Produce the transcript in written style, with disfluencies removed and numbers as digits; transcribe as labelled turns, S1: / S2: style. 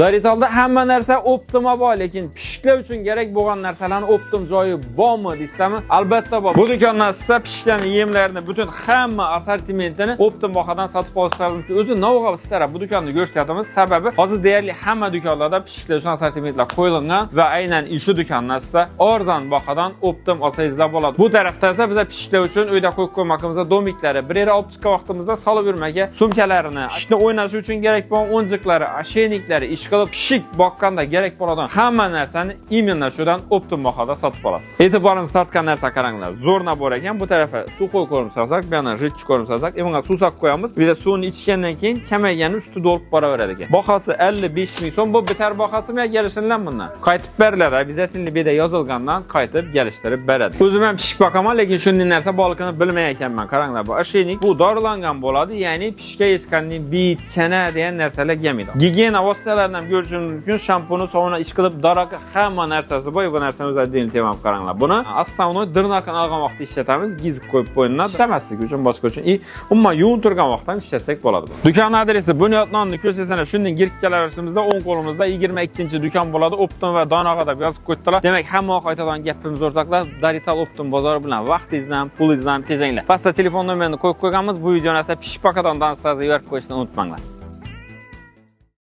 S1: Daritalda hamma narsa optima bor, lekin pishiklar uchun kerak bo'lgan narsalarni optim joyi bormi deysam, albatta bor. Bu do'kondan sizlar pishiklarning yemlarini, butun hamma assortimentini optim bahodan sotib olishlaringiz mumkin. O'zi novg'a sizlar bu do'konni ko'rsatyapmiz. Sababi hozir deyarli hamma do'konlarda pishiklar uchun assortimentlar qo'yilgan va aynan shu do'kondan sizlar arzon bahodan optim olsangizlar bo'ladi. Bu tarafda esa biz pishiklar uchun uyda qo'yib qo'ymoqimizda domiklari, bir yere optik vaqtimizda solib yurmaga sumkalarini, ishni o'ynash uchun kerak bo'lgan o'njiqlari, asheyniklari, ish qilib pishik boqqanda kerak bo'ladigan hamma narsani imенно shudan optim bahoda sotib olasiz. E'tiborimiz tortgan narsa qaranglar. Zo'r nabor ekan. Bu tarafa suv qo'yib solsak, bu yana jitch qo'yib solsak, bunga suv solib qo'yamiz. Bir de suvni ichgandan keyin kamaygani usti to'lib boraveradi ekan. Bahasi 55 ming so'm. Bu bitar bahasimi yo kelishinlar bundan? Qaytib beriladi. Обязательно beda yozilgandan qaytib kelishtirib beradi. O'zim ham pishib boqaman, lekin shunday narsa borligini bilmagan ekanman. Qaranglar, bu asheynik bu dorilangan bo'ladi, ya'ni pishga yechganning bit, chana degan narsalar yemaydi. Gigiyena vositalaridan ko'rishingiz mumkin, shampuni, sovuna ish qilib, daroq hamma narsasi bor. Bu narsani o'zingizga temam qaranglar. Buni основной dirnakini olgan vaqtda ishlatamiz, gizib qo'yib qo'yinadi. Ishlamaslik uchun, boshqa uchun. Umuman yuvinib turgan vaqtda ham ishlatsak bo'ladi. Do'kon adresi Bunyodnonni ko'rsasizlar, shundan girib kelaverishimizda o'ng qo'limizda 22-do'kon bo'ladi. Optim va Donaga deb yozib qo'ydilar. Demak, hamma qaytadan gapimiz o'rtoqlar, Darital Optim bozori bilan vaqtingizni ham, pulingizni ham tejanglar. Pastda telefon nomerini qo'yib qo'yganmiz. Bu videoni esa pishib pakadan danslarga yuborib qo'yishni unutmanglar.